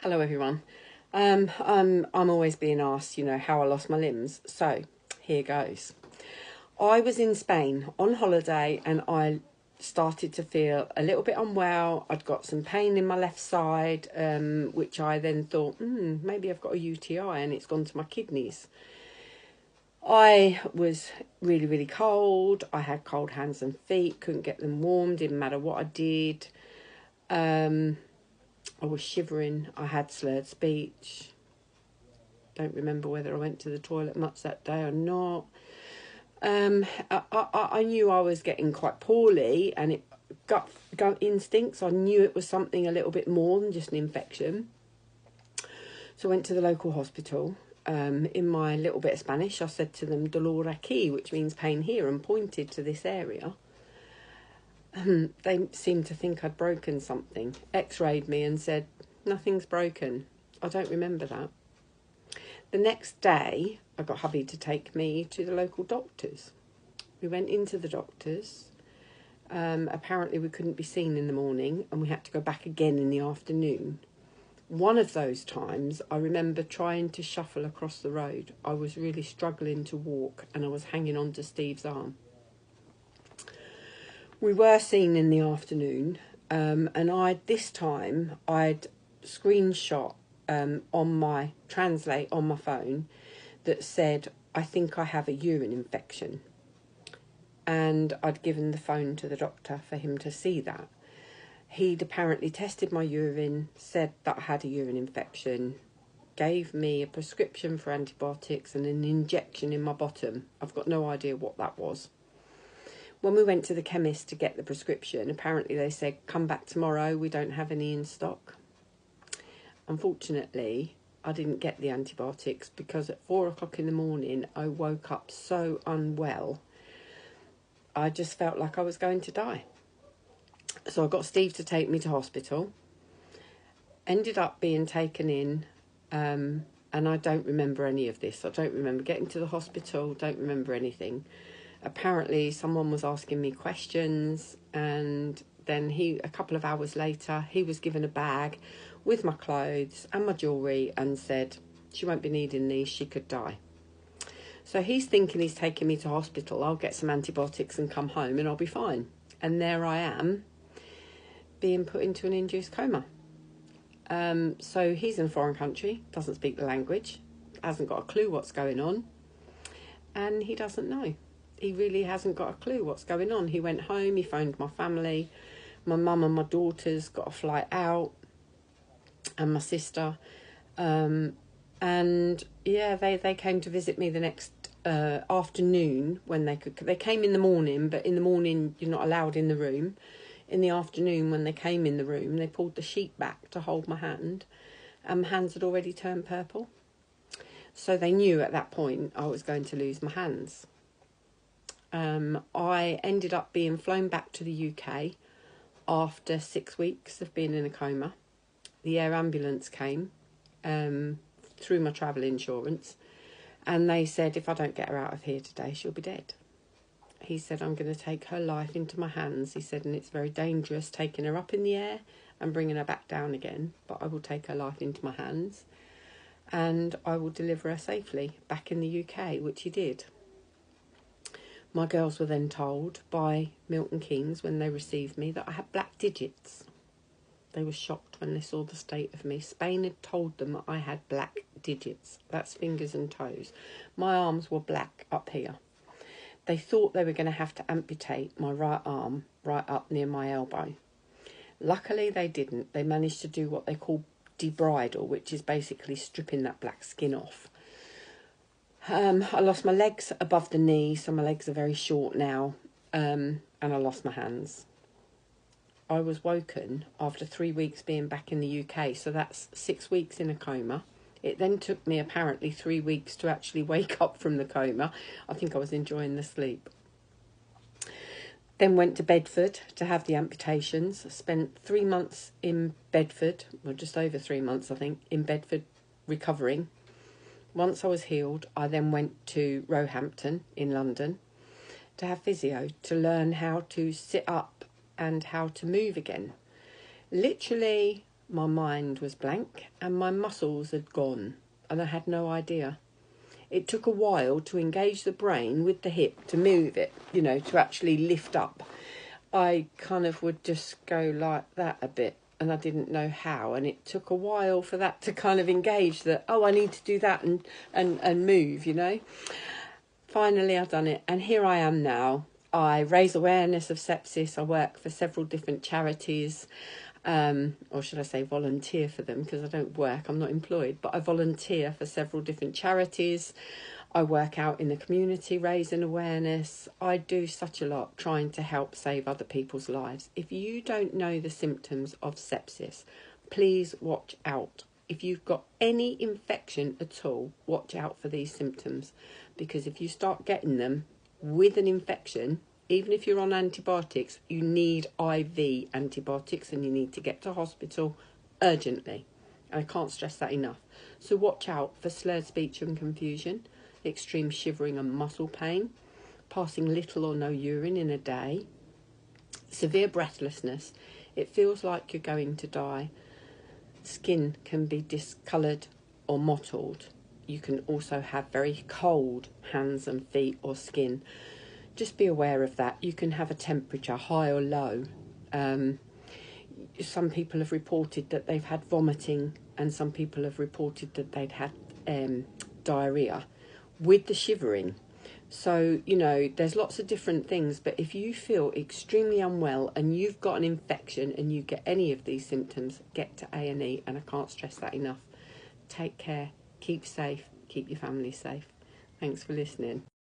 Hello everyone. I'm always being asked, how I lost my limbs. So here goes. I was in Spain on holiday and I started to feel a little bit unwell. I'd got some pain in my left side, which I then thought, maybe I've got a UTI and it's gone to my kidneys. I was really, really cold. I had cold hands and feet, couldn't get them warm, didn't matter what I did. I was shivering. I had slurred speech. Don't remember whether I went to the toilet much that day or not. I knew I was getting quite poorly, and it gut instincts. I knew it was something a little bit more than just an infection. So I went to the local hospital. In my little bit of Spanish, I said to them, "Dolor aquí," which means pain here, and pointed to this area. They seemed to think I'd broken something, x-rayed me and said, nothing's broken. I don't remember that. The next day, I got hubby to take me to the local doctors. We went into the doctors. Apparently we couldn't be seen in the morning and we had to go back again in the afternoon. One of those times, I remember trying to shuffle across the road. I was really struggling to walk and I was hanging on to Steve's arm. We were seen in the afternoon, and this time I'd screenshot on my Translate on my phone that said, I think I have a urine infection. And I'd given the phone to the doctor for him to see that. He'd apparently tested my urine, said that I had a urine infection, gave me a prescription for antibiotics and an injection in my bottom. I've got no idea what that was. When we went to the chemist to get the prescription, apparently they said, come back tomorrow, we don't have any in stock. Unfortunately, I didn't get the antibiotics because at 4 o'clock in the morning, I woke up so unwell. I just felt like I was going to die. So I got Steve to take me to hospital. Ended up being taken in, and I don't remember any of this. I don't remember getting to the hospital, don't remember anything. Apparently someone was asking me questions, and then a couple of hours later, he was given a bag with my clothes and my jewellery and said, she won't be needing these, she could die. So he's thinking he's taking me to hospital, I'll get some antibiotics and come home and I'll be fine. And there I am, being put into an induced coma. So he's in a foreign country, doesn't speak the language, hasn't got a clue what's going on, and he doesn't know. He really hasn't got a clue what's going on. He went home, he phoned my family. My mum and my daughters got a flight out, and my sister. And yeah, they came to visit me the next afternoon when they could. They came in the morning, but in the morning you're not allowed in the room. In the afternoon when they came in the room, they pulled the sheet back to hold my hand, and my hands had already turned purple. So they knew at that point I was going to lose my hands. I ended up being flown back to the UK after 6 weeks of being in a coma. The air ambulance came through my travel insurance, and they said, if I don't get her out of here today, she'll be dead. He said, I'm going to take her life into my hands. He said, and it's very dangerous taking her up in the air and bringing her back down again, but I will take her life into my hands and I will deliver her safely back in the UK, which he did. My girls were then told by Milton Keynes when they received me that I had black digits. They were shocked when they saw the state of me. Spain had told them that I had black digits. That's fingers and toes. My arms were black up here. They thought they were going to have to amputate my right arm right up near my elbow. Luckily, they didn't. They managed to do what they call debridal, which is basically stripping that black skin off. I lost my legs above the knee, so my legs are very short now, and I lost my hands. I was woken after 3 weeks being back in the UK, so that's 6 weeks in a coma. It then took me apparently 3 weeks to actually wake up from the coma. I think I was enjoying the sleep. Then went to Bedford to have the amputations. Spent 3 months in Bedford, well, just over 3 months, I think, in Bedford recovering. Once I was healed, I then went to Roehampton in London to have physio, to learn how to sit up and how to move again. Literally my mind was blank and my muscles had gone and I had no idea. It took a while to engage the brain with the hip to move it, you know, to actually lift up. I kind of would just go like that a bit and I didn't know how, and it took a while for that to kind of engage that, oh, I need to do that and move, you know. Finally I've done it, and here I am now. I raise awareness of sepsis. I work for several different charities, or should I say volunteer for them, because I don't work, I'm not employed, but I volunteer for several different charities. I work out in the community raising awareness. I do such a lot trying to help save other people's lives. If you don't know the symptoms of sepsis, please watch out. If you've got any infection at all, watch out for these symptoms, because if you start getting them with an infection, even if you're on antibiotics, you need IV antibiotics and you need to get to hospital urgently. And I can't stress that enough. So watch out for slurred speech and confusion, extreme shivering and muscle pain, passing little or no urine in a day, severe breathlessness. It feels like you're going to die. Skin can be discoloured or mottled. You can also have very cold hands and feet or skin. Just be aware of that. You can have a temperature, high or low. Some people have reported that they've had vomiting, and some people have reported that they'd had diarrhea with the shivering. So, you know, there's lots of different things, but if you feel extremely unwell and you've got an infection and you get any of these symptoms, get to A&E, and I can't stress that enough. Take care, keep safe, keep your family safe. Thanks for listening.